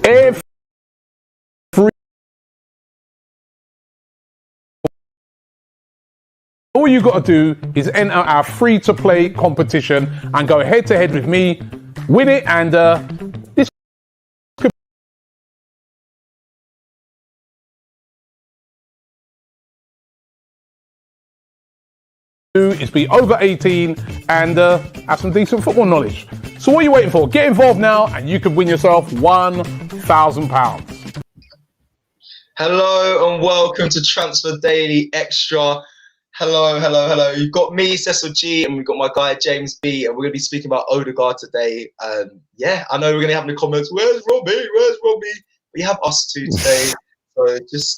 Every all you got to do is enter our free-to-play competition and go head-to-head with me, win it, and this could do is be over 18 and have some decent football knowledge. So what are you waiting for? Get involved now and you could win yourself £1,000. Hello and welcome to Transfer Daily Extra. Hello. You've got me, Cecil G, and we've got my guy, James B, and we're going to be speaking about Ødegaard today. Yeah, I know we're going to have in the comments, where's Robbie? We have us two today, so just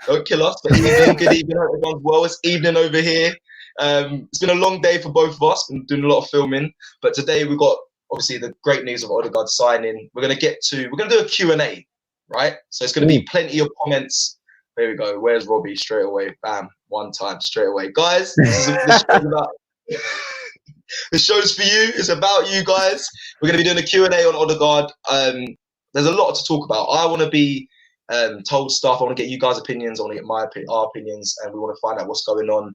don't kill us. But good evening, hope everyone's well. It's evening over here. It's been a long day for both of us, been doing a lot of filming, but today we've got, obviously, the great news of Ødegaard signing. We're going to do a Q&A, right? So it's going to be plenty of comments. There we go. Where's Robbie? Straight away. Bam. One time. Straight away. Guys, this show's about, the show's for you. It's about you guys. We're going to be doing a Q&A on Ødegaard. There's a lot to talk about. I want to be told stuff. I want to get you guys' opinions. I want to get our opinions. And we want to find out what's going on.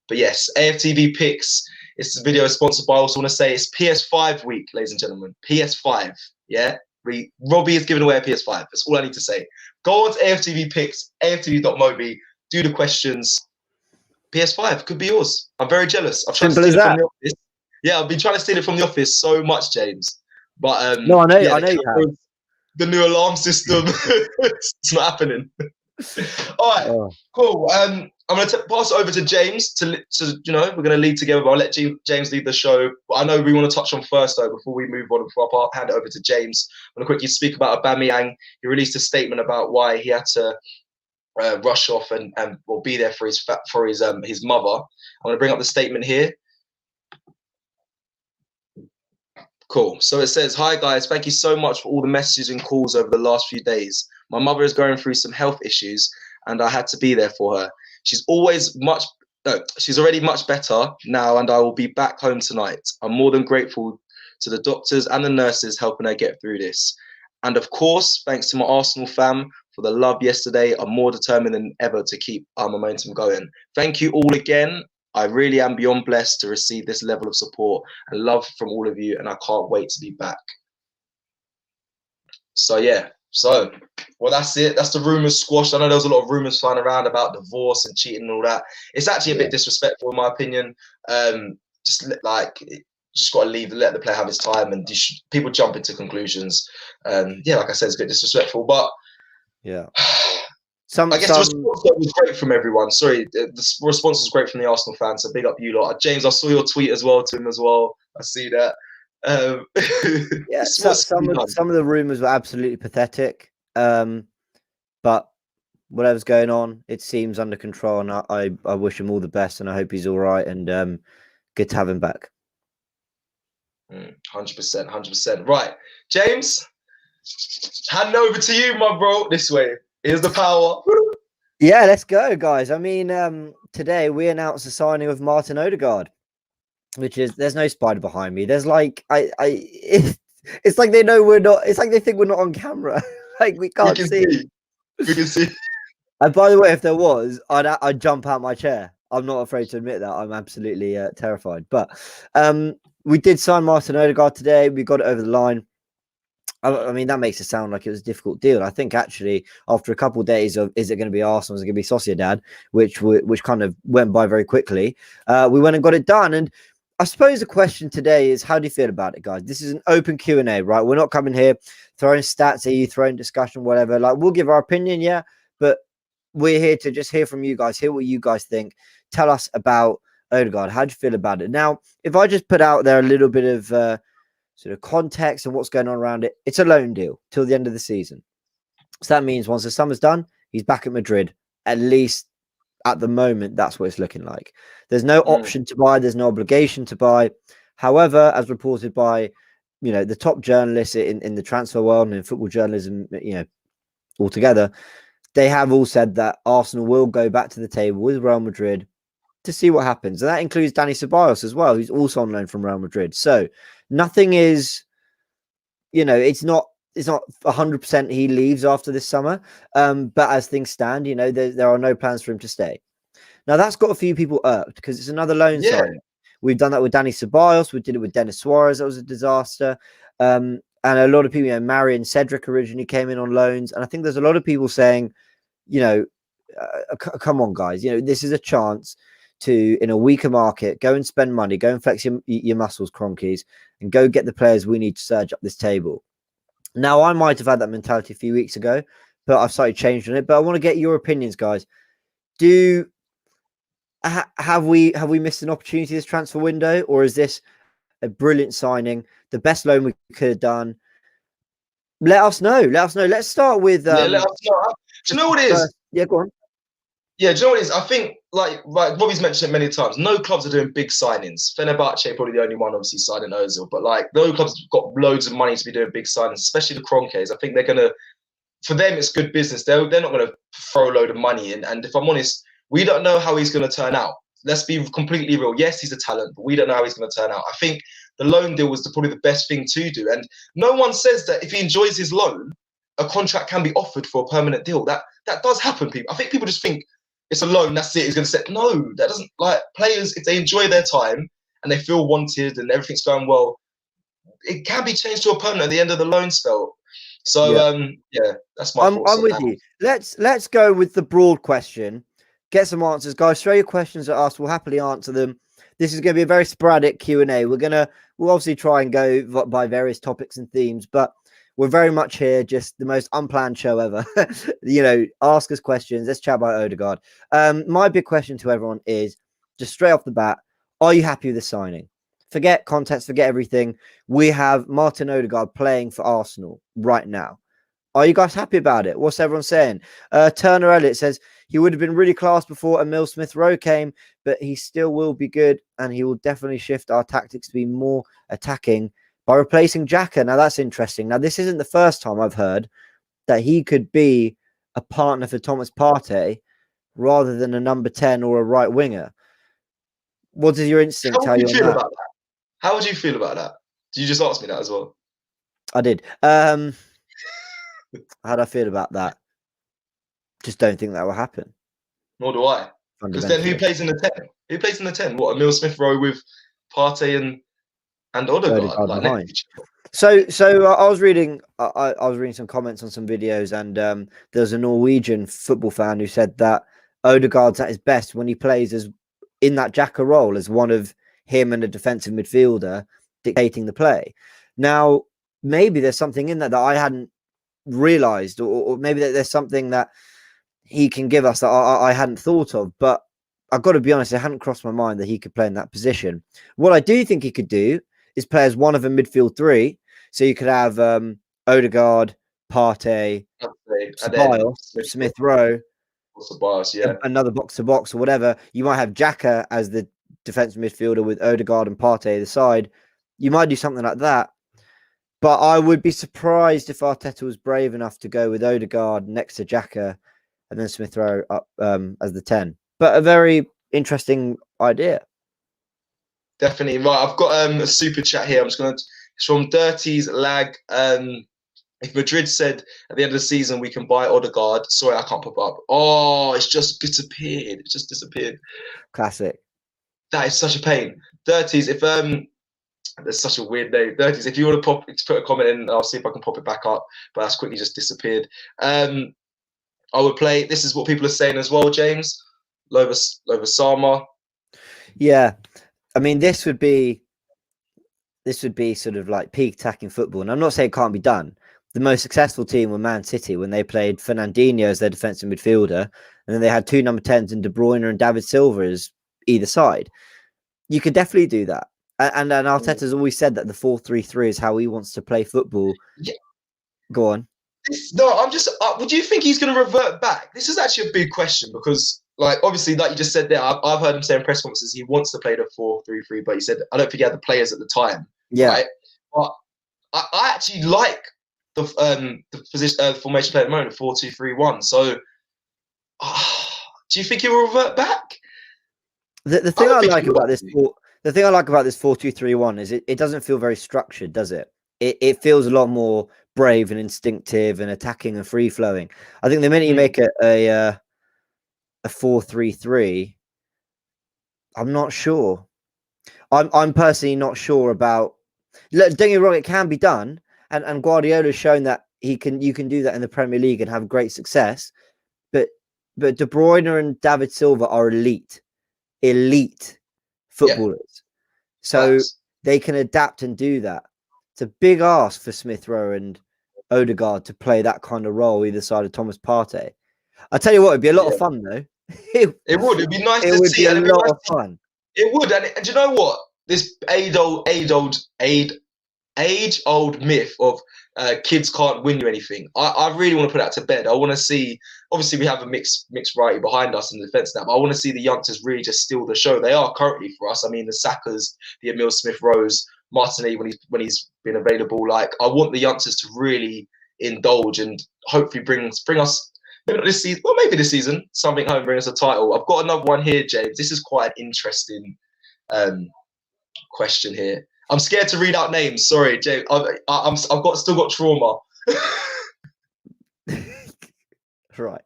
But yes, AFTV Picks. This video is sponsored by, I also want to say, it's PS5 week, ladies and gentlemen. PS5. Yeah? Robbie is giving away a PS5. That's all I need to say. Go on to AFTV Picks, AFTV.mobi, do the questions. PS5 could be yours. I'm very jealous. I've tried to steal it from the office. Yeah, I've been trying to steal it from the office so much, James. But no, I know you have. The new alarm system, it's not happening. All right, cool. I'm going to pass it over to James to we're going to lead together. But I'll let James lead the show. I know we want to touch on first, though, before we move on, before I hand it over to James. I'm going to quickly speak about Aubameyang. He released a statement about why he had to rush off and will be there for his mother. I'm going to bring up the statement here. Cool. So it says, "Hi guys, thank you so much for all the messages and calls over the last few days. My mother is going through some health issues and I had to be there for her. She's already much better now and I will be back home tonight. I'm more than grateful to the doctors and the nurses helping her get through this. And of course, thanks to my Arsenal fam for the love yesterday. I'm more determined than ever to keep our momentum going. Thank you all again. I really am beyond blessed to receive this level of support and love from all of you, and I can't wait to be back." So yeah, well, that's it. That's the rumours squashed. I know there was a lot of rumours flying around about divorce and cheating and all that. It's actually a bit disrespectful, in my opinion. Just got to let the player have his time, and people jump into conclusions. Yeah, like I said, it's a bit disrespectful, but yeah. I guess the response was great from everyone. Sorry, the response was great from the Arsenal fans, so big up you lot. James, I saw your tweet as well to him as well. I see that. Yeah, some of the rumours were absolutely pathetic. But whatever's going on, it seems under control, and I wish him all the best, and I hope he's all right, and good to have him back. 100%. Right, James, hand over to you, my bro. This way. Here's the power. Yeah, let's go, guys. I mean, today we announced the signing of Martin Ødegaard, which is, there's no spider behind me. There's like, it's like they know we're not. It's like they think we're not on camera. Like we can't see. We can see. And by the way, if there was, I'd jump out my chair. I'm not afraid to admit that. I'm absolutely terrified. But we did sign Martin Ødegaard today. We got it over the line. I mean, that makes it sound like it was a difficult deal. I think actually, after a couple of days of, is it going to be Arsenal, is it going to be Sociedad, which kind of went by very quickly, we went and got it done. And I suppose the question today is, how do you feel about it, guys? This is an open Q&A, right? We're not coming here throwing stats at you, throwing discussion, whatever. Like, we'll give our opinion, yeah, but we're here to just hear from you guys, hear what you guys think. Tell us about Ødegaard. How do you feel about it? Now, if I just put out there a little bit of sort of context and what's going on around it, it's a loan deal till the end of the season. So that means once the summer's done, he's back at Madrid. At least at the moment, that's what it's looking like. There's no option to buy. There's no obligation to buy. However, as reported by, the top journalists in the transfer world and in football journalism, altogether, they have all said that Arsenal will go back to the table with Real Madrid to see what happens. And that includes Dani Ceballos as well, who's also on loan from Real Madrid. So nothing is you know, it's not 100% he leaves after this summer. But as things stand, you know, there are no plans for him to stay. Now that's got a few people irked because it's another loan Yeah. signing. We've done that with Danny Ceballos. We did it with Dennis Suarez. That was a disaster. And a lot of people, you know, Marion Cedric originally came in on loans. And I think there's a lot of people saying, you know, come on, guys, you know, this is a chance to, in a weaker market, go and spend money, go and flex your muscles, Cronkies, and go get the players we need to surge up this table. Now, I might have had that mentality a few weeks ago, but I've slightly changed on it. But I want to get your opinions, guys. Have we missed an opportunity this transfer window, or is this a brilliant signing, the best loan we could have done? Let us know. Let's start with Let us know. Do you know what it is? Yeah, go on. Yeah, do you know what it is? I think, like Robbie's mentioned it many times, no clubs are doing big signings. Fenerbahce probably the only one, obviously, signing Ozil. But, like, no clubs have got loads of money to be doing big signings, especially the Kroenkes. I think they're going to, for them, it's good business. They're not going to throw a load of money in. And if I'm honest, we don't know how he's going to turn out. Let's be completely real. Yes, he's a talent, but we don't know how he's going to turn out. I think the loan deal was probably the best thing to do. And no one says that if he enjoys his loan, a contract can be offered for a permanent deal. That does happen, people. I think people just think it's a loan, that's it, he's going to say, no, that doesn't, like, players, if they enjoy their time and they feel wanted and everything's going well, it can be changed to a permanent at the end of the loan spell. So, yeah, that's my thoughts. I'm with you. Let's go with the broad question. Get some answers, guys. Throw your questions at us. We'll happily answer them. This is going to be a very sporadic Q&A. We'll obviously try and go by various topics and themes, but we're very much here, just the most unplanned show ever. You know, ask us questions. Let's chat about Ødegaard. My big question to everyone is, just straight off the bat, are you happy with the signing? Forget context, forget everything. We have Martin Ødegaard playing for Arsenal right now. Are you guys happy about it? What's everyone saying? Turner Elliott says he would have been really class before Emil Smith-Rowe came, but he still will be good, and he will definitely shift our tactics to be more attacking by replacing Xhaka. Now, that's interesting. Now, this isn't the first time I've heard that he could be a partner for Thomas Partey rather than a number 10 or a right winger. What does your instinct tell you on that? About that? How would you feel about that? Did you just ask me that as well? I did. How'd I feel about that? Just don't think that will happen. Nor do I. Because then who plays in the 10? Who plays in the 10? What, Emil Smith-Rowe with Partey and Ødegaard behind. So I was reading some comments on some videos, and there's a Norwegian football fan who said that Ødegaard's at his best when he plays as in that Xhaka role, as one of him and a defensive midfielder dictating the play. Now, maybe there's something in that I hadn't realized, or maybe that there's something that he can give us that I hadn't thought of, but I've got to be honest, it hadn't crossed my mind that he could play in that position. What I do think he could do is play as one of a midfield three. So you could have Ødegaard, Partey, Ceballos, Smith-Rowe, another box-to-box or whatever. You might have Xhaka as the defensive midfielder with Ødegaard and Partey the side. You might do something like that. But I would be surprised if Arteta was brave enough to go with Ødegaard next to Xhaka and then Smith-Rowe up as the 10. But a very interesting idea. Definitely. Right, I've got a super chat here. It's from Dirty's Lag. If Madrid said at the end of the season we can buy Ødegaard, sorry, I can't pop up. Oh, it's just disappeared. It just disappeared. Classic. That is such a pain. Dirties, if there's such a weird name. Dirties, if you want to put a comment in, I'll see if I can pop it back up. But that's quickly just disappeared. I would play. This is what people are saying as well, James. Lovasama. Yeah, I mean, this would be sort of like peak attacking football, and I'm not saying it can't be done. The most successful team were Man City when they played Fernandinho as their defensive midfielder, and then they had two number 10s in De Bruyne and David Silva as either side. You could definitely do that. And Arteta's always said that the 4-3-3 is how he wants to play football. Yeah. Go on. No, I'm just. Would you think he's going to revert back? This is actually a big question because, like, obviously, like you just said there, I've heard him say in press conferences he wants to play the 4-3-3, but he said I don't think he had the players at the time. Yeah. Right? But I actually like the position formation play at the moment, 4-2-3-1. So, do you think he will revert back? The thing I like about this 4-2-3-1 is it doesn't feel very structured, does it? it feels a lot more brave and instinctive and attacking and free flowing. I think the minute you make it a 4-3-3, I'm not sure. I'm personally not sure about. Look, don't get me wrong, it can be done, and Guardiola's shown that you can do that in the Premier League and have great success. But De Bruyne and David Silva are elite footballers, so they can adapt and do that. It's a big ask for Smith Rowe and Ødegaard to play that kind of role either side of Thomas Partey. I tell you what, it'd be a lot of fun though. It would. It'd be nice to see. It would be a lot of fun. It would, and do you know what? This age-old myth of kids can't win you anything. I really want to put that to bed. I want to see. Obviously, we have a mixed variety behind us in the defence now, but I want to see the youngsters really just steal the show. They are currently for us. I mean, the Sakas, the Emil Smith-Rowes, Martinelli when he's been available. Like, I want the youngsters to really indulge and hopefully bring us. Maybe not this season. Well, maybe this season, something home, bring us a title. I've got another one here, James. This is quite an interesting question here. I'm scared to read out names. Sorry, James. I've still got trauma. Right.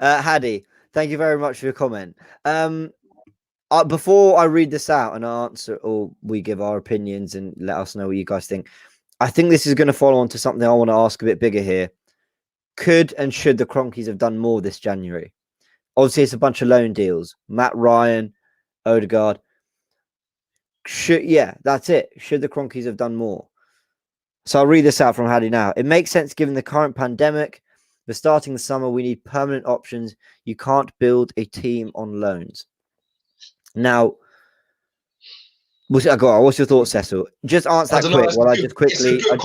Hadi, thank you very much for your comment. Before I read this out and answer, or we give our opinions and let us know what you guys think, I think this is going to follow on to something I want to ask a bit bigger here. Could and should the Cronkies have done more this January? Obviously, it's a bunch of loan deals. Matt Ryan, Ødegaard. That's it. Should the Cronkies have done more? So I'll read this out from Hadi now. It makes sense given the current pandemic. For starting the summer, we need permanent options. You can't build a team on loans. Now, what's your thoughts, Cecil? Just answer that quick while I just quickly. I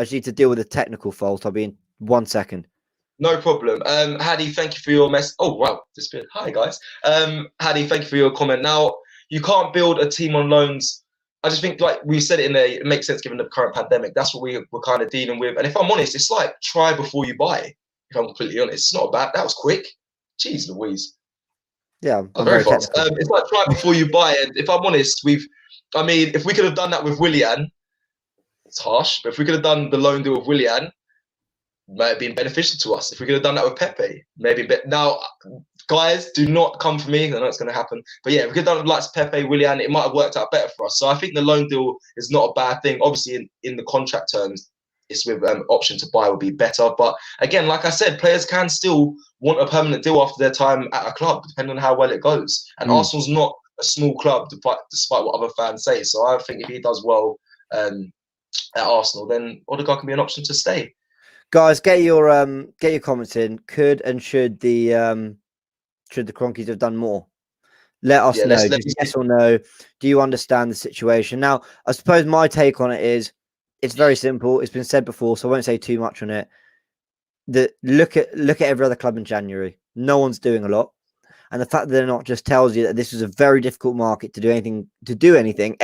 just need to deal with a technical fault. I'll be in 1 second. No problem. Hadi, thank you for your mess. Oh, wow. Disappeared. Hi, guys. Hadi, thank you for your comment. Now, you can't build a team on loans. I just think, like we said it in there, it makes sense given the current pandemic. That's what we're kind of dealing with. And if I'm honest, it's like try before you buy. If I'm completely honest, it's not bad. That was quick. Jeez Louise. Yeah, I'm very fast. It's like try before you buy. And if I'm honest, if we could have done that with Willian, it's harsh, but if we could have done the loan deal with Willian, might have been beneficial to us. If we could have done that with Pepe, maybe. Now, guys, do not come for me. I know it's going to happen. But yeah, if we could have done it like Pepe, Willian, it might have worked out better for us. So I think the loan deal is not a bad thing. Obviously, in the contract terms, it's with option to buy would be better. But again, like I said, players can still want a permanent deal after their time at a club, depending on how well it goes. And Arsenal's not a small club, despite what other fans say. So I think if he does well at Arsenal, then Ødegaard can be an option to stay. Guys, get your comments in. Could and should the Cronkies have done more? Let us know. Just yes or no. Do you understand the situation? Now, I suppose my take on it is it's very simple. It's been said before, so I won't say too much on it. Look at every other club in January. No one's doing a lot. And the fact that they're not just tells you that this is a very difficult market to do anything,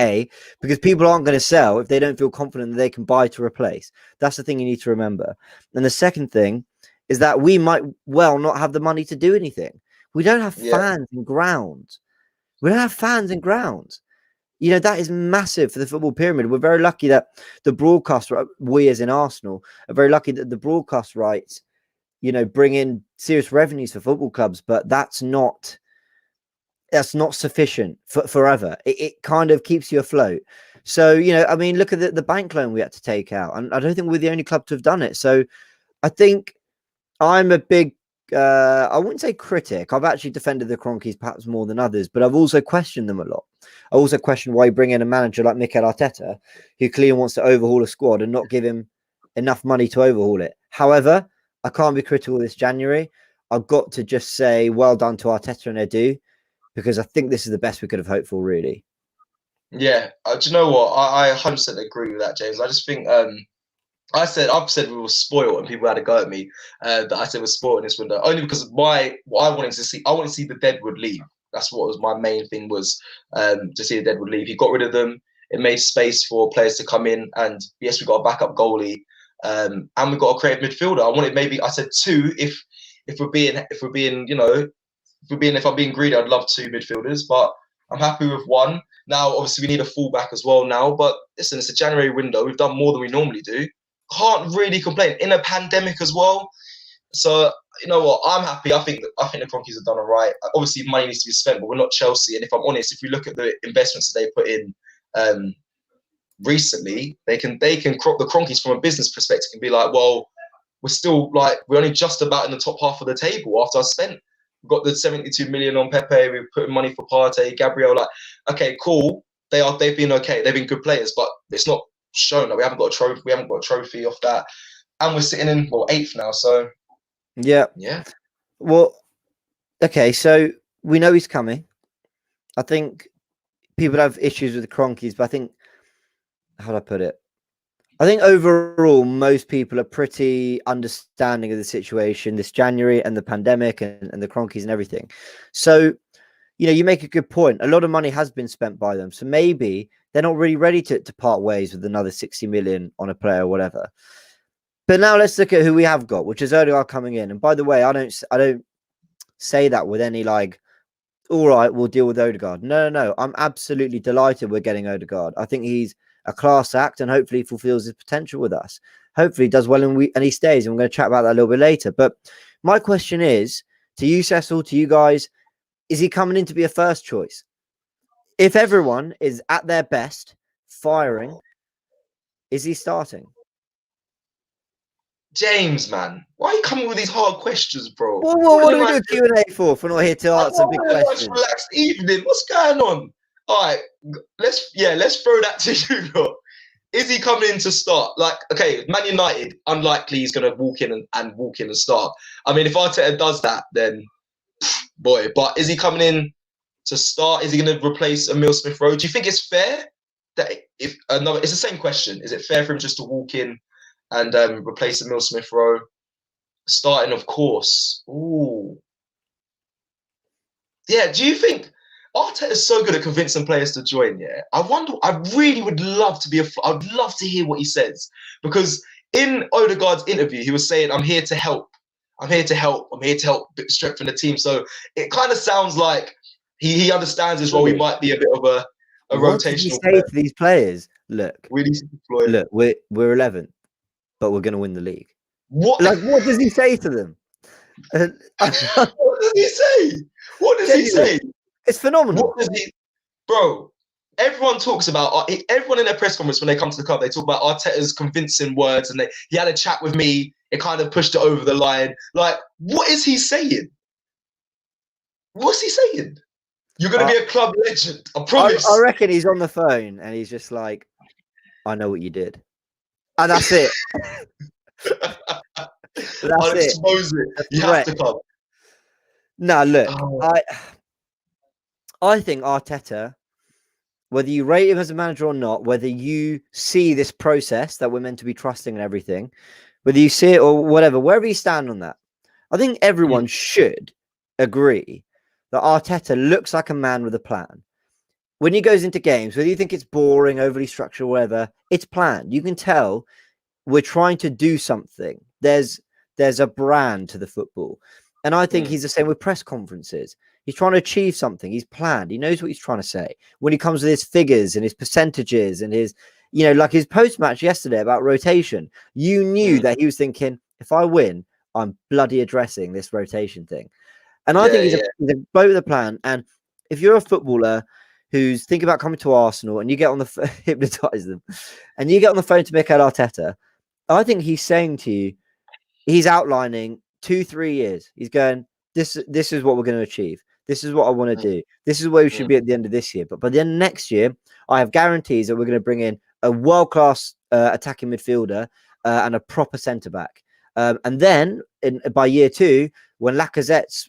because people aren't going to sell if they don't feel confident that they can buy to replace. That's the thing you need to remember. And the second thing is that we might well not have the money to do anything. We don't have fans and grounds. We don't have fans and grounds. You know, that is massive for the football pyramid. We're very lucky that the broadcast, we as in Arsenal, are very lucky that the broadcast rights, you know, bring in serious revenues for football clubs, but that's not sufficient for forever. It kind of keeps you afloat. So, you know, I mean, look at the bank loan we had to take out, and I don't think we're the only club to have done it. So I think I'm a big, I wouldn't say critic. I've actually defended the Cronkies perhaps more than others, but I've also questioned them a lot. I also question why you bring in a manager like Mikel Arteta, who clearly wants to overhaul a squad and not give him enough money to overhaul it. However, I can't be critical this January. I've got to just say well done to Arteta and Edu, because I think this is the best we could have hoped for, really. Yeah, do you know what? I 100% agree with that, James. I just think I've said we were spoiled, and people had to go at me that I said we're spoiled in this window, only because I wanted to see the Deadwood leave. That's what was my main thing, was to see the Deadwood leave. He got rid of them. It made space for players to come in, and yes, we got a backup goalie. And we've got a creative midfielder. I said two if I'm being greedy, I'd love two midfielders, but I'm happy with one. Now, obviously, we need a fullback as well now. But listen, it's a January window. We've done more than we normally do. Can't really complain. In a pandemic as well. So, you know what? I'm happy. I think the Cronkies have done all right. Obviously, money needs to be spent, but we're not Chelsea. And if I'm honest, if we look at the investments that they put in recently, they can crop the Cronkies from a business perspective and be like, well, we're only just about in the top half of the table after I spent. We've got the 72 million on Pepe. We've put in money for Partey, Gabriel. Like, okay, cool. They've been okay. They've been good players, but it's not shown that we haven't got a trophy. We haven't got a trophy off that, and we're sitting in 8th now. So yeah. Well, okay. So we know he's coming. I think people have issues with the Cronkies, but I think, how do I put it? I think overall, most people are pretty understanding of the situation this January and the pandemic and the Cronkies and everything. So, you make a good point. A lot of money has been spent by them. So maybe they're not really ready to part ways with another 60 million on a player or whatever. But now let's look at who we have got, which is Ødegaard coming in. And by the way, I don't say that with any all right, we'll deal with Ødegaard. No. I'm absolutely delighted we're getting Ødegaard. I think he's a class act, and hopefully he fulfills his potential with us. Hopefully he does well, and he stays. And we're going to chat about that a little bit later. But my question is to you, Cecil, to you guys: is he coming in to be a first choice? If everyone is at their best, firing, is he starting? James, man, why are you coming with these hard questions, bro? Well, what do we do a Q&A for? If we're not here to answer big questions. Relaxed evening. What's going on? All right, let's throw that to you, bro. Is he coming in to start? Like, okay, Man United, unlikely he's going to walk in and start. I mean, if Arteta does that, then boy. But is he coming in to start? Is he going to replace Emile Smith-Rowe? Do you think it's fair that it's the same question? Is it fair for him just to walk in and replace Emile Smith-Rowe? Starting, of course. Ooh. Yeah, do you think Arteta is so good at convincing players to join? Yeah, I really would love to I'd love to hear what he says, because in Ødegaard's interview, he was saying, "I'm here to help. I'm here to help. I'm here to help strengthen the team." So it kind of sounds like he understands his role. He might be a bit of a rotational. What did he say to these players? Look, we're 11th, but we're going to win the league. What? What does he say to them? What does he say? What does he say? It's phenomenal. What does he, bro? Everyone talks about everyone in their press conference when they come to the club. They talk about Arteta's convincing words, and he had a chat with me. It kind of pushed it over the line. Like, what is he saying? What's he saying? You're going to be a club legend. I promise. I reckon he's on the phone and he's just like, "I know what you did," and that's it. I'll expose it. You have to come. No, look, I think Arteta, whether you rate him as a manager or not, whether you see this process that we're meant to be trusting and everything, whether you see it or whatever, wherever you stand on that, I think everyone should agree that Arteta looks like a man with a plan. When he goes into games, whether you think it's boring, overly structured, or whatever, it's planned. You can tell we're trying to do something. There's a brand to the football. And I think he's the same with press conferences. He's trying to achieve something. He's planned. He knows what he's trying to say. When he comes with his figures and his percentages and his, like his post-match yesterday about rotation, you knew that he was thinking, if I win, I'm bloody addressing this rotation thing. And I think he's a bloke with a plan. And if you're a footballer who's thinking about coming to Arsenal and you get on the hypnotize them and you get on the phone to Mikel Arteta, I think he's saying to you, he's outlining 2-3 years. He's going, this is what we're going to achieve. This is what I want to do. This is where we should be at the end of this year. But by the end of next year, I have guarantees that we're going to bring in a world-class attacking midfielder and a proper centre-back. And then by year 2, when Lacazette's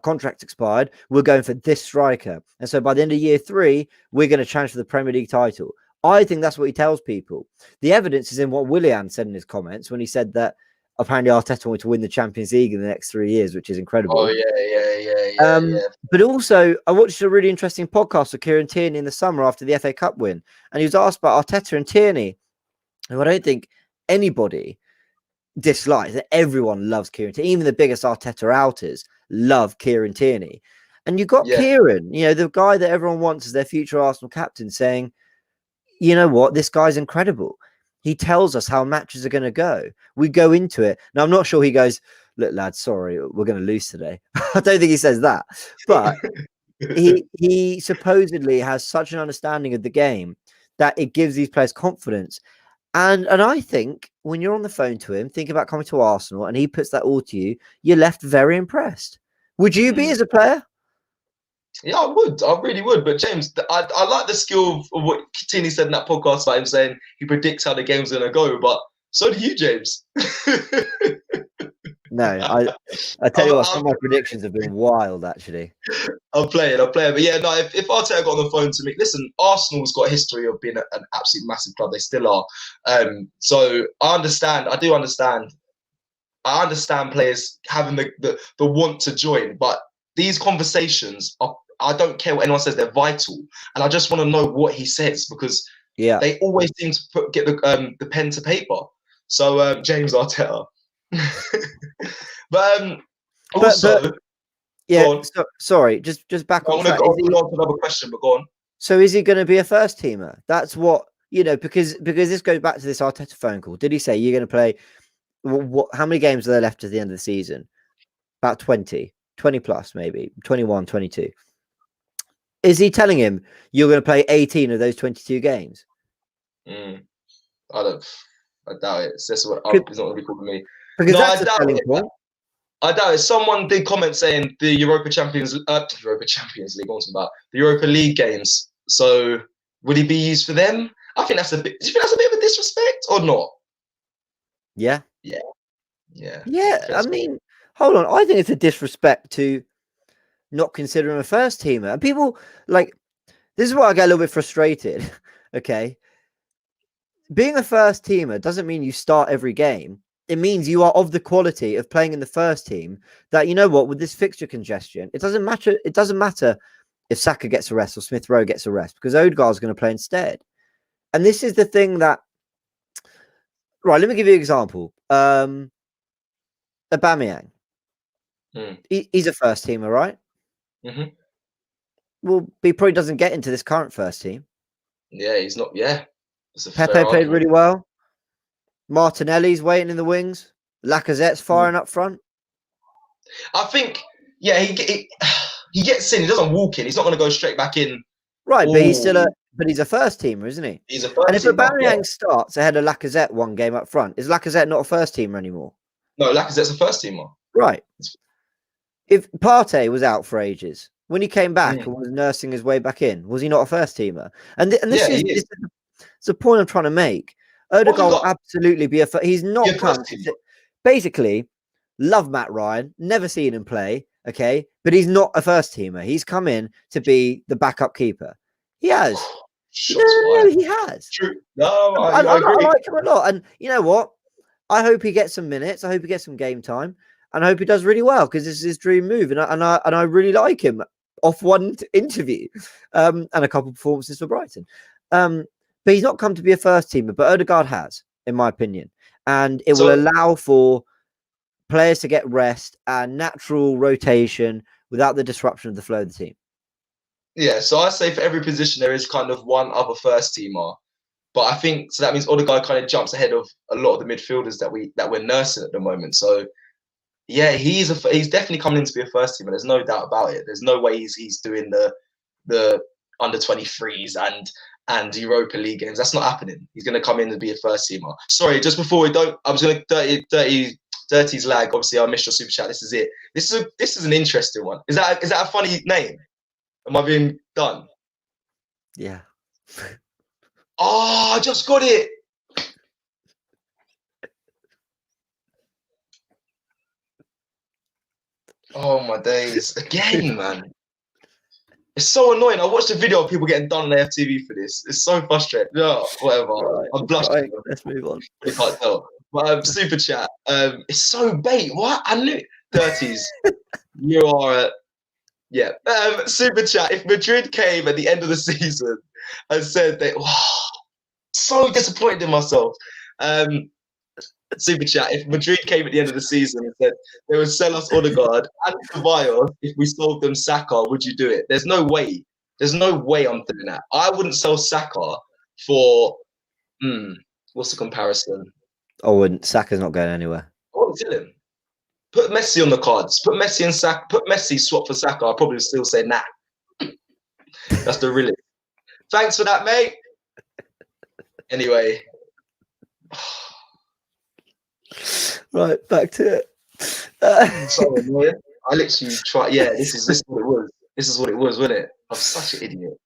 contract expired, we're going for this striker. And so by the end of year 3, we're going to challenge for the Premier League title. I think that's what he tells people. The evidence is in what Willian said in his comments when he said that apparently Arteta wanted to win the Champions League in the next 3 years, which is incredible. Oh, yeah. But also, I watched a really interesting podcast with Kieran Tierney in the summer after the FA Cup win. And he was asked about Arteta and Tierney, who I don't think anybody dislikes. Everyone loves Kieran Tierney. Even the biggest Arteta outers love Kieran Tierney. And you got Yeah. Kieran, the guy that everyone wants as their future Arsenal captain, saying, you know what, this guy's incredible. He tells us how matches are going to go. We go into it. Now, I'm not sure he goes, look, lads, sorry, we're going to lose today. I don't think he says that. But he supposedly has such an understanding of the game that it gives these players confidence. And I think when you're on the phone to him, think about coming to Arsenal, and he puts that all to you, you're left very impressed. Would you be as a player? Yeah, I would. I really would. But James, I like the skill of what Tini said in that podcast about him saying he predicts how the game's going to go. But so do you, James. No, I tell you what, some of my predictions have been wild, actually. I'll play it. But yeah, no, if Arteta got on the phone to me, listen, Arsenal's got a history of being an absolute massive club. They still are. So I understand. I do understand. I understand players having the want to join. But these conversations are, I don't care what anyone says, they're vital. And I just want to know what he says, because they always seem to get the pen to paper. So James Arteta. but yeah, sorry, just back on track. I want to go on to another question, but go on. So is he going to be a first teamer? That's what, because this goes back to this Arteta phone call. Did he say you're going to play, how many games are there left at the end of the season? About 20 plus, maybe 21, 22. Is he telling him you're going to play 18 of those 22 games? I doubt it. It's not going to be cool for me. Because that's a selling point. I doubt it. Someone did comment saying the Europa Champions League, the Europa League games. So would he be used for them? I think that's a bit. Do you think that's a bit of a disrespect or not? Yeah. I mean, hold on. I think it's a disrespect to not consider him a first teamer. And people this is why I get a little bit frustrated. Okay. Being a first teamer doesn't mean you start every game. It means you are of the quality of playing in the first team that, with this fixture congestion, it doesn't matter. It doesn't matter if Saka gets a rest or Smith Rowe gets a rest, because Ødegaard is going to play instead. And this is the thing that, right, let me give you an example. Aubameyang. He's a first teamer, right? Mm-hmm. Well, he probably doesn't get into this current first team. Yeah, he's not. Yeah. Pepe played really well. Martinelli's waiting in the wings. Lacazette's firing up front. I think, he gets in. He doesn't walk in. He's not going to go straight back in. Right, but he's a first teamer, isn't he? He's a first teamer. And if Aubameyang starts ahead of Lacazette one game up front, is Lacazette not a first teamer anymore? No, Lacazette's a first teamer. Right. If Partey was out for ages, when he came back and was nursing his way back in, was he not a first teamer? And this is the point I'm trying to make. Ødegaard will absolutely be he's not come basically, love Matt Ryan, never seen him play, okay, but he's not a first teamer. He's come in to be the backup keeper. He has. He has. True. No, I like him a lot. And you know what? I hope he gets some minutes. I hope he gets some game time. And I hope he does really well, because this is his dream move. And I really like him off one interview and a couple of performances for Brighton. But he's not come to be a first teamer, but Ødegaard has, in my opinion. And it will allow for players to get rest and natural rotation without the disruption of the flow of the team. Yeah, so I say for every position there is kind of one other first teamer. But I think that means Ødegaard kind of jumps ahead of a lot of the midfielders that we're nursing at the moment. So yeah, he's definitely coming in to be a first teamer. There's no doubt about it. There's no way he's doing the under 23s and Europa League games. That's not happening. He's going to come in to be a first teamer. Sorry, just before we don't, I was going to Dirty's lag. Obviously, I missed your super chat. This is it. This is an interesting one. Is that a funny name? Am I being done? Yeah. Oh, I just got it. Oh my days! Again, man. It's so annoying. I watched a video of people getting done on AFTV for this. It's so frustrating. No, whatever. Right, I'm blushing. right. Let's move on. You can't tell. But super chat. It's so bait. What? I knew Dirties. You are super chat. If Madrid came at the end of the season and said that, wow, so disappointed in myself. Super chat. If Madrid came at the end of the season and said they would sell us Ødegaard and Ceballos if we sold them Saka, would you do it? There's no way. There's no way I'm doing that. I wouldn't sell Saka for. What's the comparison? I wouldn't. Saka's not going anywhere. I wouldn't sell him. Put Messi on the cards. Put Messi and Saka. Put Messi swap for Saka. I'd probably still say nah. That's the reality. Thanks for that, mate. Anyway. Right, back to it. Sorry, man. I literally tried. Yeah, this is what it was. This is what it was, wasn't it? I'm such an idiot.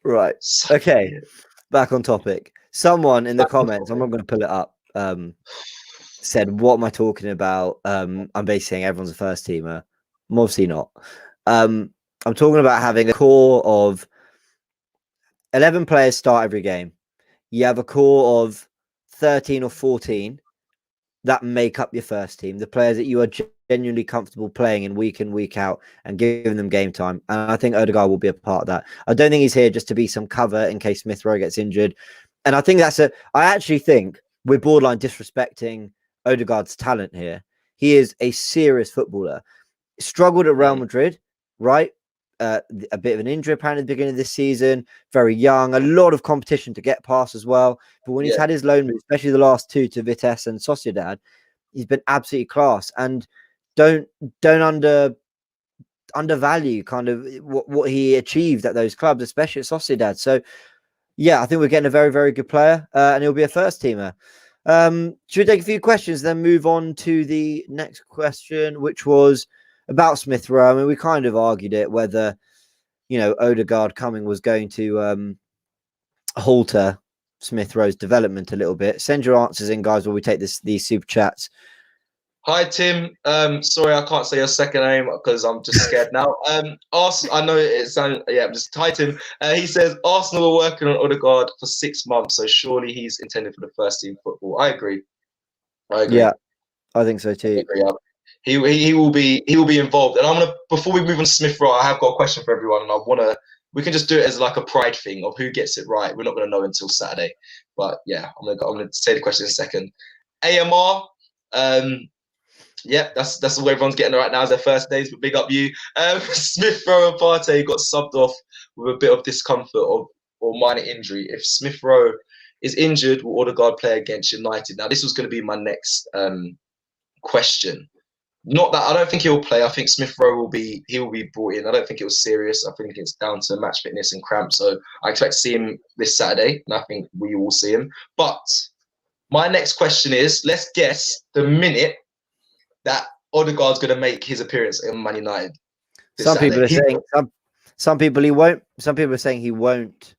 Right. Okay. Back on topic. Someone in the comments, I'm not going to pull it up, said, "What am I talking about? I'm basically saying everyone's a first teamer. I'm obviously not. I'm talking about having a core of 11 players start every game. You have a core of 13 or 14 that make up your first team, the players that you are genuinely comfortable playing in, week out, and giving them game time. And I think Ødegaard will be a part of that. I don't think he's here just to be some cover in case Smith Rowe gets injured. And I think I actually think we're borderline disrespecting Ødegaard's talent here. He is a serious footballer. Struggled at Real Madrid, right? A bit of an injury apparently at the beginning of this season. Very young, a lot of competition to get past as well. But when he's had his loan move, especially the last two to Vitesse and Sociedad, he's been absolutely class. And don't undervalue kind of what he achieved at those clubs, especially at Sociedad. So yeah, I think we're getting a very, very good player, and he'll be a first teamer. Should we take a few questions, then move on to the next question, which was about Smith Rowe? I mean, we kind of argued it whether, Ødegaard coming was going to halter Smith Rowe's development a little bit. Send your answers in, guys, while we take these super chats. Hi, Tim. Sorry, I can't say your second name because I'm just scared now. Arsenal, I know it sounds, just hi, Tim. He says Arsenal were working on Ødegaard for 6 months, so surely he's intended for the first team football. I agree. Yeah, I think so too. He will be involved. And before we move on to Smith Rowe, I have got a question for everyone, and we can just do it as like a pride thing of who gets it right. We're not going to know until Saturday, but yeah, I'm going to say the question in a second. AMR. That's the way everyone's getting right now as their first days, but big up you. Smith Rowe and Partey got subbed off with a bit of discomfort or minor injury. If Smith Rowe is injured, will Ødegaard play against United? Now, this was going to be my next question. Not that I don't think he'll play. I think Smith Rowe will be brought in. I don't think it was serious. I think it's down to match fitness and cramp. So I expect to see him this Saturday, and I think we will see him. But my next question is, let's guess the minute that Ødegaard's going to make his appearance in Man United. Some people are saying some people he won't. Some people are saying he won't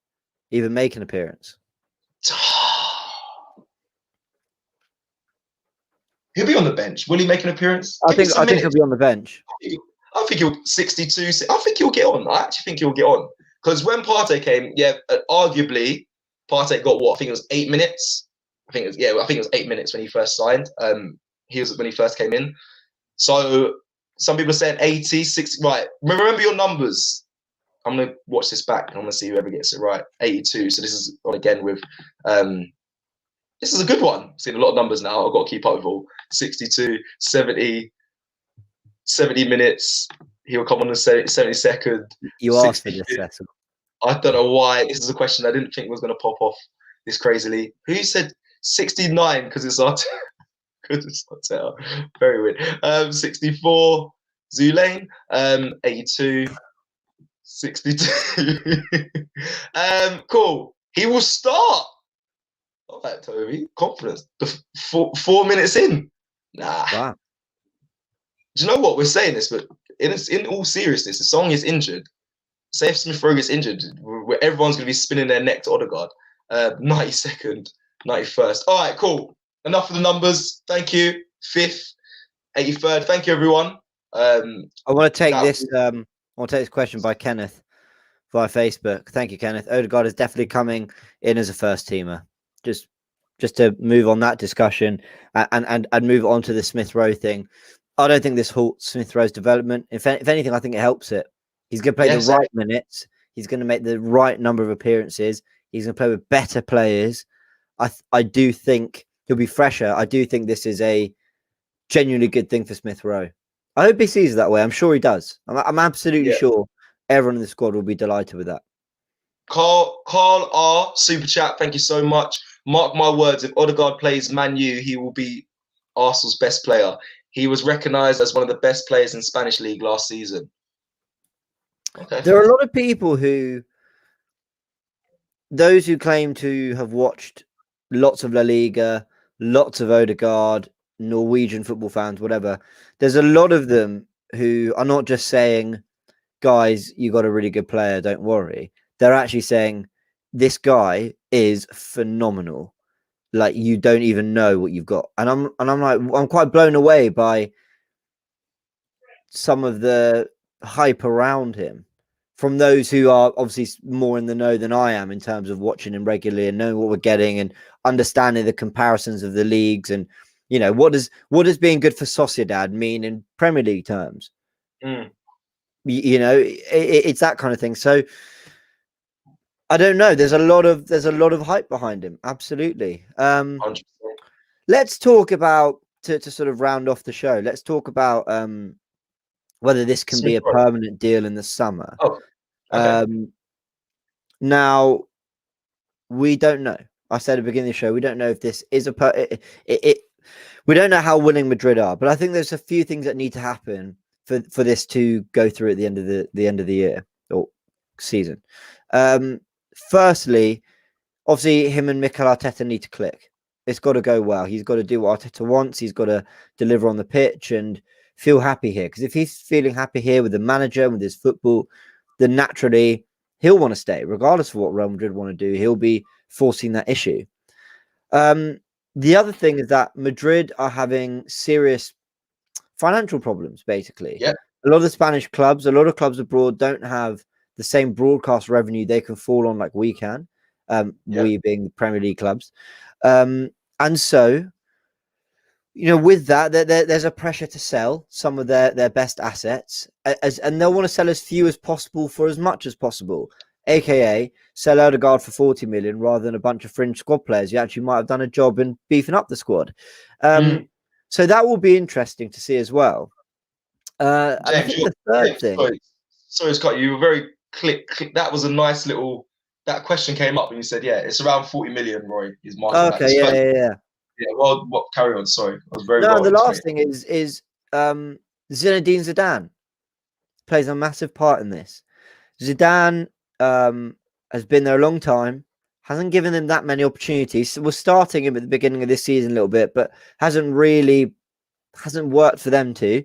even make an appearance. He'll be on the bench. Will he make an appearance? I think he'll be on the bench. I think he'll 62. I think he'll get on. I actually think he'll get on because when Partey came, arguably Partey got what? I think it was 8 minutes. I think it was 8 minutes when he first signed. When he first came in. So some people are saying 80, 60. Right. Remember your numbers. I'm going to watch this back and I'm going to see whoever gets it right. 82. So this is on again with, this is a good one. I've seen a lot of numbers now. I've got to keep up with all. 62, 70 minutes. He'll come on the 72nd. You asked for this, Cecil. I don't know why. This is a question I didn't think was going to pop off this crazily. Who said 69? Because it's our very weird. 64, Zulane. 82, 62. Cool. He will start. All right, Toby. Confidence. 4 minutes in. Nah. Wow. Do you know what? We're saying this, but in all seriousness, if someone is injured, say if Smith Rowe gets injured, everyone's going to be spinning their neck to Ødegaard. 92nd, 91st. All right, cool. Enough of the numbers. Thank you. 5th, 83rd. Thank you, everyone. I want to take this. I want to take this question by Kenneth via Facebook. Thank you, Kenneth. Ødegaard is definitely coming in as a first teamer. Just to move on that discussion and move on to the Smith Rowe thing. I don't think this halts Smith Rowe's development. If anything, I think it helps it. He's going to play the right minutes. He's going to make the right number of appearances. He's going to play with better players. I do think He'll be fresher. I do think this is a genuinely good thing for Smith Rowe. I hope he sees it that way. I'm sure he does. I'm absolutely sure everyone in the squad will be delighted with that. Carl R, super chat, thank you so much. Mark my words, if Ødegaard plays Man U, he will be Arsenal's best player. He was recognised as one of the best players in Spanish league last season. Okay. There are a lot of people those who claim to have watched lots of La Liga, lots of Ødegaard, Norwegian football fans, whatever. There's a lot of them who are not just saying, guys, you got a really good player, don't worry. They're actually saying, this guy is phenomenal. Like, you don't even know what you've got. And I'm like, I'm quite blown away by some of the hype around him from those who are obviously more in the know than I am in terms of watching him regularly and knowing what we're getting and understanding the comparisons of the leagues and, you know, what does being good for Sociedad mean in Premier League terms? You know, it's that kind of thing. So I don't know. There's a lot of hype behind him. Absolutely. 100%. Let's talk about to sort of round off the show. Let's talk about whether this can be a permanent deal in the summer. Oh, okay. Now we don't know. I said at the beginning of the show, we don't know if this is we don't know how willing Madrid are, but I think there's a few things that need to happen for this to go through at the end of the year or season. Firstly, obviously him and Mikel Arteta need to click. It's got to go well. He's got to do what Arteta wants. He's got to deliver on the pitch and feel happy here. Because if he's feeling happy here with the manager and with his football, then naturally he'll want to stay, regardless of what Real Madrid want to do. He'll be forcing that issue. The other thing is that Madrid are having serious financial problems, basically. Yeah. A lot of the Spanish clubs, a lot of clubs abroad don't have the same broadcast revenue they can fall on like we can, we being the Premier League clubs. And so, you know, with that, there's a pressure to sell some of their best assets, and they'll want to sell as few as possible for as much as possible, aka sell Ødegaard for 40 million rather than a bunch of fringe squad players who actually might have done a job in beefing up the squad. So that will be interesting to see as well. And I think the third thing... Sorry, Scott, you were very click. That was a nice little... That question came up and you said, yeah, it's around 40 million, Roy, is market. Okay, yeah. Yeah, well, carry on. Sorry, I was very the last thing is Zinedine Zidane plays a massive part in this. Zidane has been there a long time, hasn't given them that many opportunities. Was starting him at the beginning of this season a little bit, but hasn't worked for them too.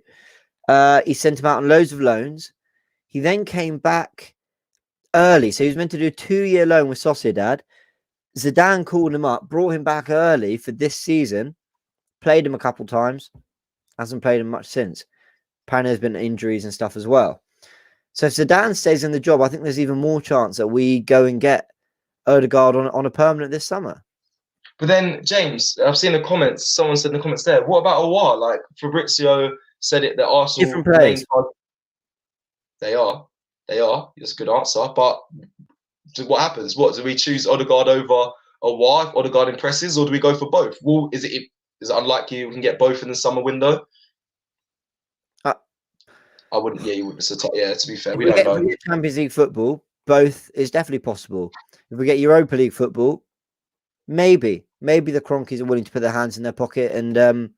He sent him out on loads of loans. He then came back early, so he was meant to do a 2-year loan with Sociedad. Zidane called him up, brought him back early for this season, played him a couple times, hasn't played him much since. Apparently there's been injuries and stuff as well. So if Zidane stays in the job, I think there's even more chance that we go and get Ødegaard on a permanent this summer. But then, James, I've seen the comments, someone said in the comments there, what about Aouar? Like, Fabrizio said it, that Arsenal... Different players. They are. That's a good answer. But what happens? Do we choose Ødegaard over Aouar if Ødegaard impresses, or do we go for both? Well, is it unlikely we can get both in the summer window? I wouldn't. Yeah, you wouldn't. To be fair, we don't know. If we get Champions League football, both is definitely possible. If we get Europa League football, maybe the Cronkies are willing to put their hands in their pocket and,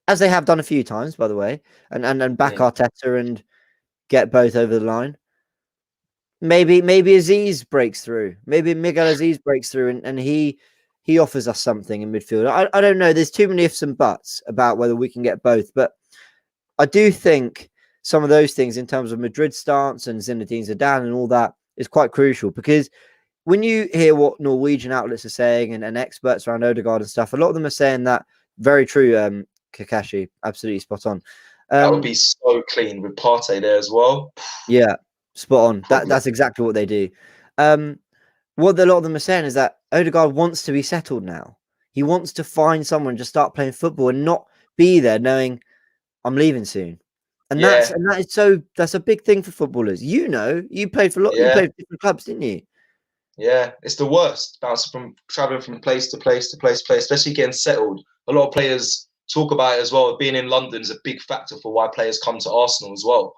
as they have done a few times, by the way, and back Arteta and get both over the line. Maybe Aziz breaks through. Maybe Miguel Aziz breaks through and he offers us something in midfield. I don't know. There's too many ifs and buts about whether we can get both, but I do think some of those things in terms of Madrid's stance and Zinedine Zidane and all that is quite crucial, because when you hear what Norwegian outlets are saying and experts around Ødegaard and stuff, a lot of them are saying that. Very true, Kakashi, absolutely spot on. That would be so clean with Partey there as well. Yeah, spot on. That's exactly what they do. What a lot of them are saying is that Ødegaard wants to be settled now. He wants to find someone to start playing football and not be there knowing I'm leaving soon. And that's a big thing for footballers. You know, you played for you played for different clubs, didn't you? Yeah, it's the worst. Bouncing from traveling from place to place to place to place, especially getting settled. A lot of players talk about it as well. Being in London is a big factor for why players come to Arsenal as well.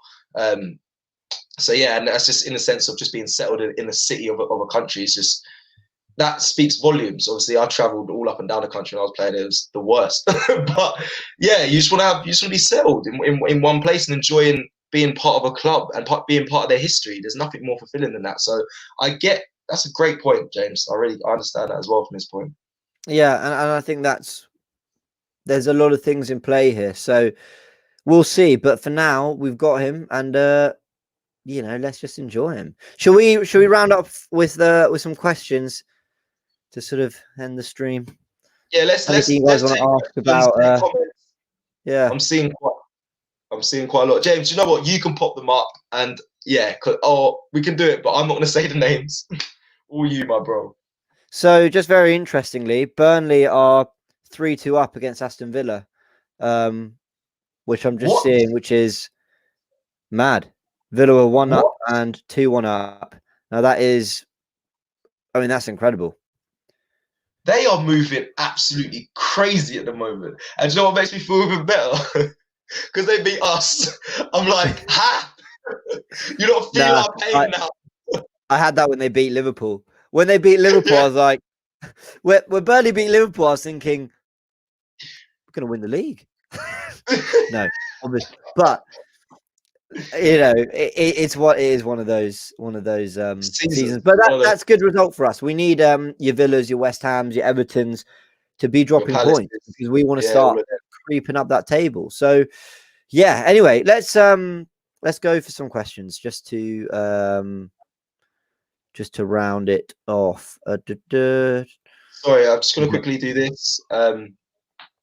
So yeah, and that's just in the sense of just being settled in the city of a country. It's just that speaks volumes. Obviously, I travelled all up and down the country when I was playing. It was the worst. But yeah, you just want to be settled in one place and enjoying being part of a club and being part of their history. There's nothing more fulfilling than that. So I get that's a great point, James. I understand that as well from this point. Yeah, and I think there's a lot of things in play here. So we'll see. But for now, we've got him, and let's just enjoy him. Shall we round up with some questions to sort of end the stream? Yeah, let's Anything you guys want to ask about? Yeah, I'm seeing quite a lot. James, you know what? You can pop them up, and yeah, we can do it. But I'm not going to say the names. All you, my bro. So just very interestingly, Burnley are 3-2 up against Aston Villa, which I'm just seeing, which is mad. Villa were 1 up and 2-1 up. Now that's incredible. They are moving absolutely crazy at the moment. And you know what makes me feel even better? Because they beat us. I'm like, ha! You don't feel our pain now. I had that when they beat Liverpool. When they beat Liverpool, I was like, when Burnley beat Liverpool, I was thinking, we're going to win the league. No, obviously. But it's one of those seasons. But that's good result for us. We need your Villas, your West Hams, your Evertons to be dropping points because we want to start creeping up that table. So yeah. Anyway, let's go for some questions just to round it off. Sorry, I'm just going to quickly do this.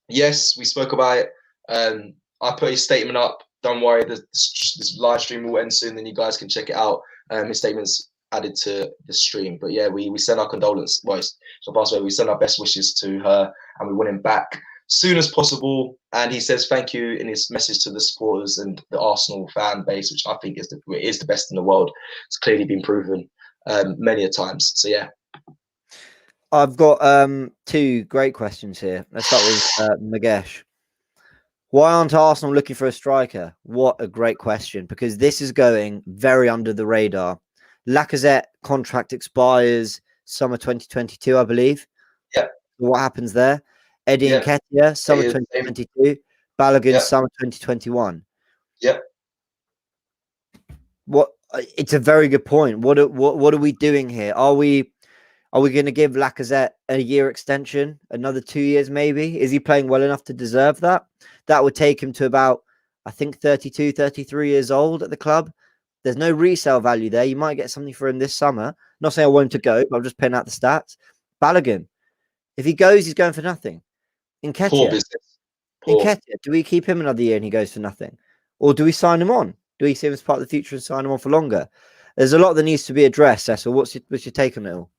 Yes, we spoke about it. I put his statement up. Don't worry, this live stream will end soon, then you guys can check it out. His statement's added to the stream. But yeah, we send our condolences. Well, so passed away. We send our best wishes to her, and we want him back soon as possible. And he says thank you in his message to the supporters and the Arsenal fan base, which I think is the best in the world. It's clearly been proven many a times. So yeah. I've got 2 great questions here. Let's start with Magesh. Why aren't Arsenal looking for a striker? What a great question, because this is going very under the radar. Lacazette contract expires summer 2022, I believe. Yeah. What happens there? Eddie Nketiah, summer 2022. Balogun, summer 2021. Yep. It's a very good point. What are we doing here? Are we going to give Lacazette a year extension, another 2 years maybe? Is he playing well enough to deserve that? That would take him to about, I think, 32, 33 years old at the club. There's no resale value there. You might get something for him this summer. Not saying I want him to go, but I'm just paying out the stats. Balogun, if he goes, he's going for nothing. Nketiah, poor business. Nketiah, do we keep him another year and he goes for nothing? Or do we sign him on? Do we see him as part of the future and sign him on for longer? There's a lot that needs to be addressed, Cecil. What's your take on it all?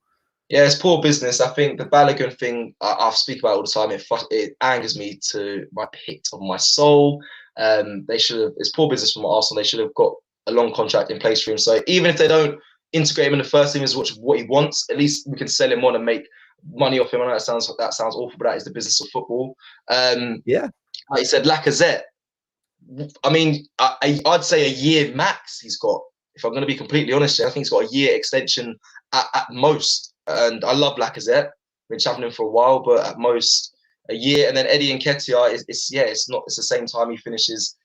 Yeah, it's poor business. I think the Balogun thing, I speak about all the time. It angers me to my pit of my soul. It's poor business from Arsenal. They should have got a long contract in place for him. So even if they don't integrate him in the first team as what he wants, at least we can sell him on and make money off him. I know that sounds awful, but that is the business of football. Yeah. Like you said, Lacazette. I mean, I'd say a year max he's got. If I'm going to be completely honest, I think he's got a year extension at most. And I love Lacazette. Been chatting him for a while, but at most a year. And then Eddie Nketiah it's the same time he finishes.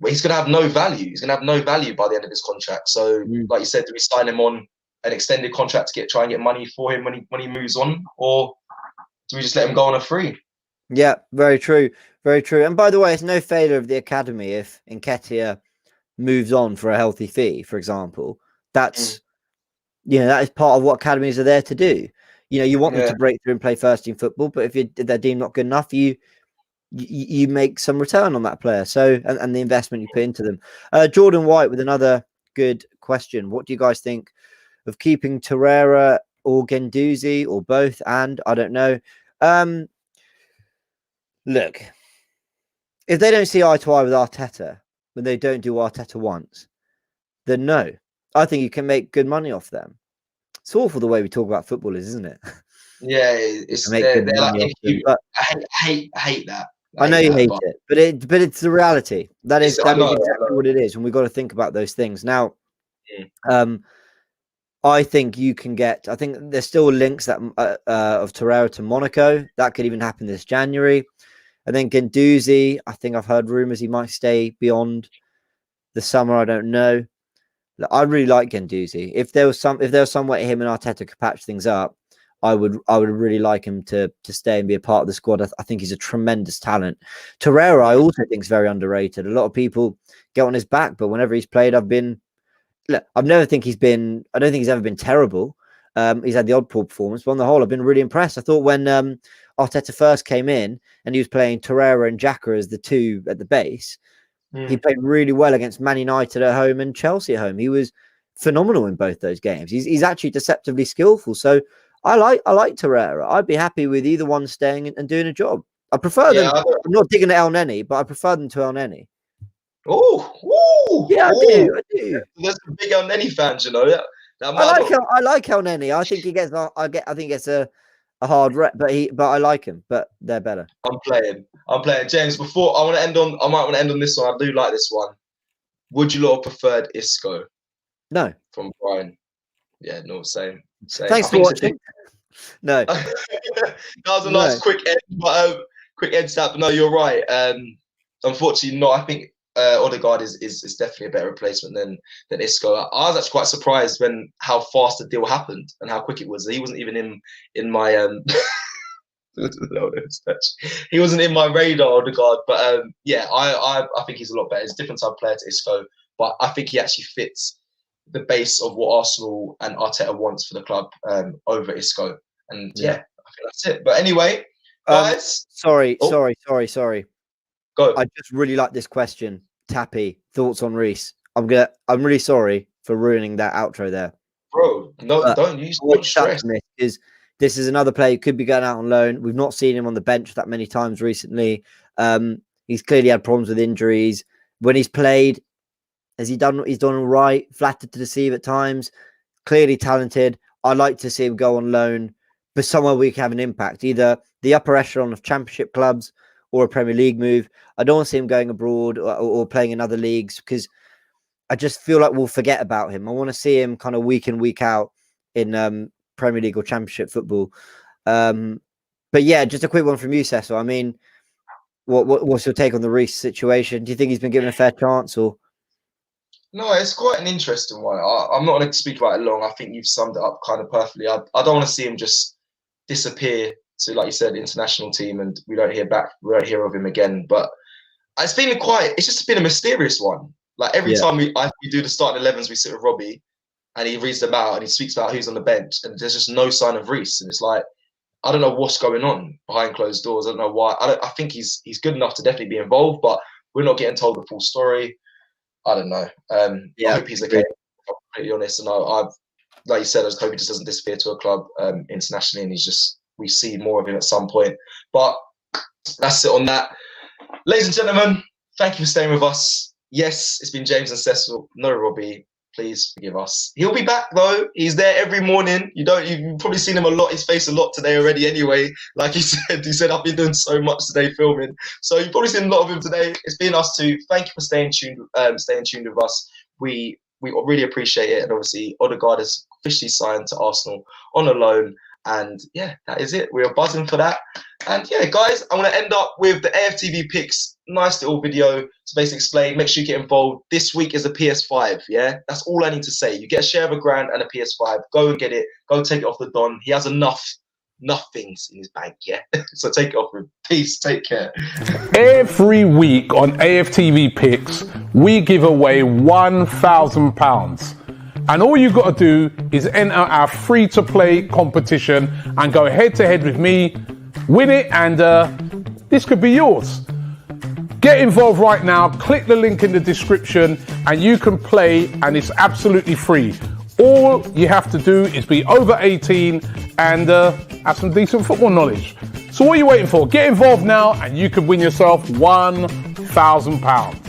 Well, he's going to have no value. He's going to have no value by the end of his contract. So, like you said, do we sign him on an extended contract to try and get money for him when he moves on, or do we just let him go on a free? Yeah, very true, very true. And by the way, it's no failure of the academy if Nketiah moves on for a healthy fee, for example. That's that is part of what academies are there to do. You want them to break through and play first team football, but if they're deemed not good enough, you make some return on that player. So and the investment you put into them. Jordan White with another good question. What do you guys think of keeping Torreira or Guendouzi or both? And I don't know. Look, if they don't see eye to eye with Arteta, when they don't do Arteta once, then no. I think you can make good money off them. It's awful the way we talk about footballers, isn't it? Yeah, it's Make they're good like money off if you, them, but I hate that. I know you hate but it, but it's the reality. That is I know, exactly what it is, and we've got to think about those things now. Mm. I think you can get. I think there's still links that of Torreira to Monaco. That could even happen this January. And then Guendouzi, I think I've heard rumours he might stay beyond the summer. I don't know. I really like Guendouzi. If there was some way him and Arteta could patch things up, I would really like him to stay and be a part of the squad. I think he's a tremendous talent. Torreira, I also think is very underrated. A lot of people get on his back, but whenever he's played, I don't think he's ever been terrible. He's had the odd poor performance, but on the whole, I've been really impressed. I thought when Arteta first came in and he was playing Torreira and Xtra as the two at the base, he played really well against Man United at home and Chelsea at home. He was phenomenal in both those games. He's actually deceptively skillful. So I like Torreira. I'd be happy with either one staying and doing a job. I prefer them. I'm not digging at El Neni, but I prefer them to El Neni. Oh, yeah, I do. There's some big El Neni fans, you know. I like El Neni. I think he gets a hard rep, but I like him. But they're better. I'm playing. James, before I might want to end on this one. I do like this one. Would you lot have preferred Isco? No. From Brian. Yeah, no, same. Thanks for watching. No. That was a nice quick end stab. But no, you're right. Unfortunately, not. I think Ødegaard is definitely a better replacement than Isco. I was actually quite surprised when how fast the deal happened and how quick it was. He wasn't even in my he wasn't in my radar, Ødegaard. But yeah, I think he's a lot better. He's a different type of player to Isco, but I think he actually fits the base of what Arsenal and Arteta wants for the club over Isco. And yeah, I think that's it. But anyway, guys. Sorry. Go. I just really like this question. Tappy, thoughts on Reece? I'm really sorry for ruining that outro there. Bro, no, don't use too much stress. This is another player who could be going out on loan. We've not seen him on the bench that many times recently. He's clearly had problems with injuries. When he's played, he's done all right, flattered to deceive at times, clearly talented. I'd like to see him go on loan, but somewhere we can have an impact, either the upper echelon of championship clubs or a Premier League move. I don't want to see him going abroad or playing in other leagues because I just feel like we'll forget about him. I want to see him kind of week in, week out in Premier League or Championship football. But yeah, just a quick one from you, Cecil. I mean, what's your take on the Reece situation? Do you think he's been given a fair chance or? No, it's quite an interesting one. I'm not going to speak about it long. I think you've summed it up kind of perfectly. I don't want to see him just disappear to, like you said, international team, and we don't hear of him again. But it's just been a mysterious one. Like every time we do the starting 11s, we sit with Robbie, and he reads them out and he speaks about who's on the bench, and there's just no sign of Reece. And it's like, I don't know what's going on behind closed doors. I don't know why. I think he's good enough to definitely be involved, but we're not getting told the full story. I don't know. I hope he's okay. I'm completely honest, and I've, like you said, I just hope he just doesn't disappear to a club internationally, and we see more of him at some point. But that's it on that. Ladies and gentlemen, thank you for staying with us. Yes, it's been James and Cecil. No Robbie. Please forgive us. He'll be back though. He's there every morning. You've probably seen him a lot, his face a lot today already anyway. Like he said, I've been doing so much today filming. So you've probably seen a lot of him today. It's been us too. Thank you for staying tuned with us. We really appreciate it. And obviously Ødegaard has officially signed to Arsenal on a loan. And yeah, that is it. We are buzzing for that. And yeah, guys, I want to end up with the AFTV Picks. Nice little video to basically explain. Make sure you get involved. This week is a PS5, yeah? That's all I need to say. You get a share of £1,000 and a PS5. Go and get it. Go take it off the Don. He has enough things in his bank, yeah? So take it off him. Peace. Take care. Every week on AFTV Picks, we give away £1,000. And all you've got to do is enter our free-to-play competition and go head-to-head with me, win it, and this could be yours. Get involved right now. Click the link in the description and you can play, and it's absolutely free. All you have to do is be over 18 and have some decent football knowledge. So what are you waiting for? Get involved now and you could win yourself £1,000.